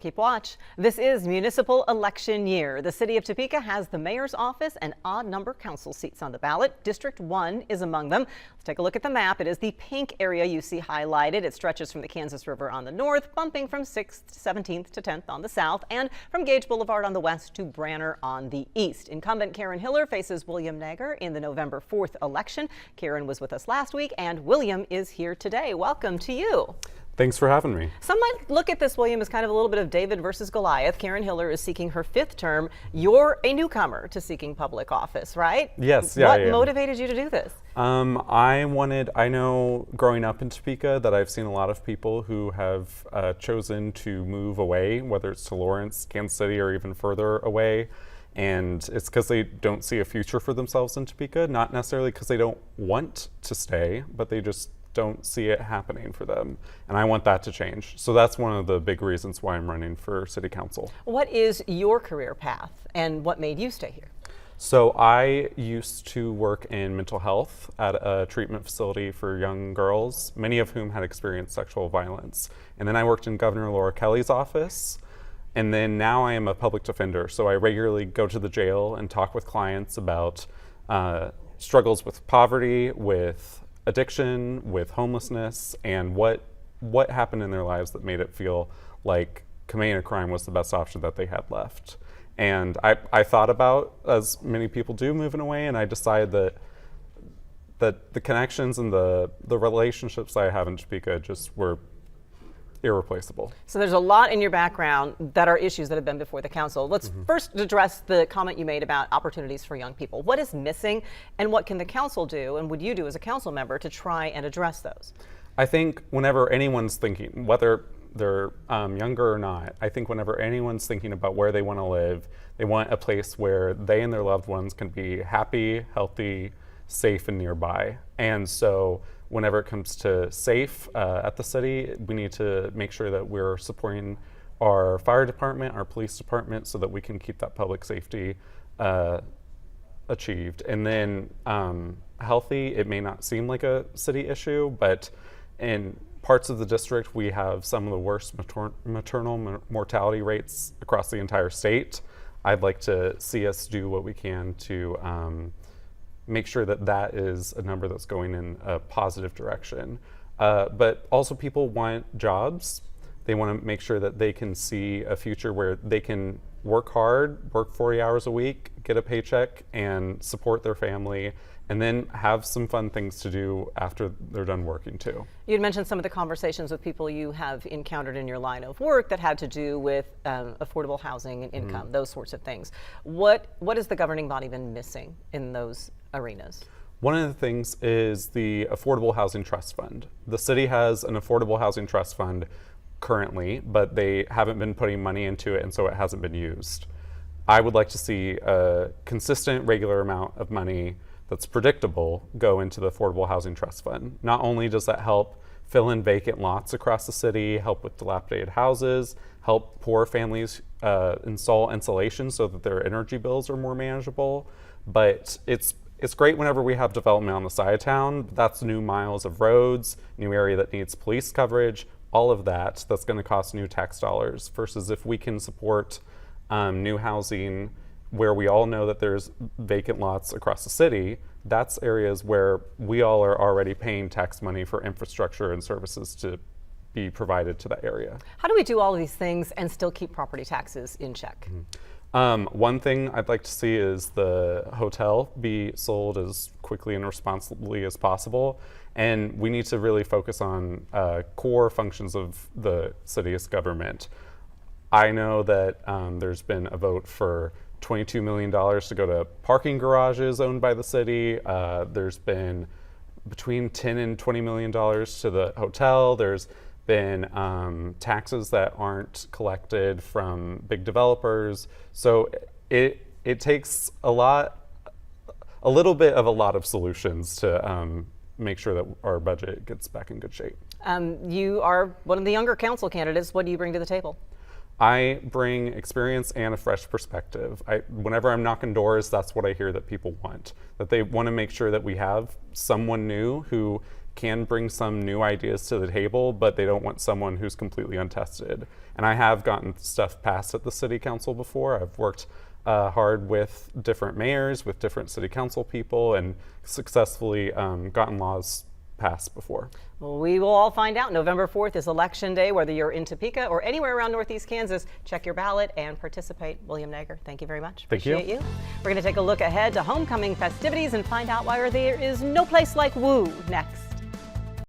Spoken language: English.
Keep watch. This is municipal election year. The city of Topeka has the mayor's office and odd number council seats on the ballot. District 1 is among them. Let's take a look at the map. It is the pink area you see highlighted. It stretches from the Kansas River on the north, bumping from 6th to 17th to 10th on the south, and from Gage Boulevard on the west to Branner on the east. Incumbent Karen Hiller faces William Naeger in the November 4th election. Karen was with us last week, and William is here today. Welcome to you. Thanks for having me. Some might look at this, William, as kind of a little bit of David versus Goliath. Karen Hiller is seeking her 5th term. You're a newcomer to seeking public office, right? Yes, yeah. What motivated you to do this? I know growing up in Topeka that I've seen a lot of people who have chosen to move away, whether it's to Lawrence, Kansas City, or even further away. And it's because they don't see a future for themselves in Topeka, not necessarily because they don't want to stay, but they just don't see it happening for them. And I want that to change. So that's one of the big reasons why I'm running for city council. What is your career path and what made you stay here? So I used to work in mental health at a treatment facility for young girls, many of whom had experienced sexual violence. And then I worked in Governor Laura Kelly's office. And then now I am a public defender. So I regularly go to the jail and talk with clients about struggles with poverty, with addiction, with homelessness, and what happened in their lives that made it feel like committing a crime was the best option that they had left. And I thought about, as many people do, moving away, and I decided that the connections and the relationships I have in Topeka just were irreplaceable. So there's a lot in your background that are issues that have been before the council. Let's first address the comment you made about opportunities for young people. What is missing and what can the council do and would you do as a council member to try and address those? I think whenever anyone's thinking, whether they're younger or not, I think whenever anyone's thinking about where they want to live, they want a place where they and their loved ones can be happy, healthy, safe, and nearby. And so whenever it comes to safe at the city, we need to make sure that we're supporting our fire department, our police department, so that we can keep that public safety achieved. And then healthy, it may not seem like a city issue, but in parts of the district, we have some of the worst maternal mortality rates across the entire state. I'd like to see us do what we can to make sure that that is a number that's going in a positive direction. But also people want jobs. They want to make sure that they can see a future where they can work hard, work 40 hours a week, get a paycheck, and support their family, and then have some fun things to do after they're done working too. You had mentioned some of the conversations with people you have encountered in your line of work that had to do with affordable housing and income, those sorts of things. What has the governing body been missing in those arenas? One of the things is the Affordable Housing Trust Fund. The city has an Affordable Housing Trust Fund currently, but they haven't been putting money into it, and so it hasn't been used. I would like to see a consistent, regular amount of money that's predictable go into the Affordable Housing Trust Fund. Not only does that help fill in vacant lots across the city, help with dilapidated houses, help poor families install insulation so that their energy bills are more manageable, but it's great whenever we have development on the side of town. That's new miles of roads, new area that needs police coverage, all of that's going to cost new tax dollars, versus if we can support new housing where we all know that there's vacant lots across the city. That's areas where we all are already paying tax money for infrastructure and services to be provided to that area. How do we do all of these things and still keep property taxes in check? One thing I'd like to see is the hotel be sold as quickly and responsibly as possible. And we need to really focus on core functions of the city's government. I know that there's been a vote for $22 million to go to parking garages owned by the city. There's been between $10 and $20 million to the hotel. There's been taxes that aren't collected from big developers. So it takes a little bit of a lot of solutions to make sure that our budget gets back in good shape. You are one of the younger council candidates. What do you bring to the table? I bring experience and a fresh perspective. Whenever I'm knocking doors, that's what I hear that people want. That they want to make sure that we have someone new who can bring some new ideas to the table, but they don't want someone who's completely untested. And I have gotten stuff passed at the city council before. I've worked hard with different mayors, with different city council people, and successfully gotten laws passed before. Well, we will all find out. November 4th is Election Day. Whether you're in Topeka or anywhere around Northeast Kansas, check your ballot and participate. William Naeger, thank you very much. Appreciate you. We're going to take a look ahead to homecoming festivities and find out why there is no place like Woo next.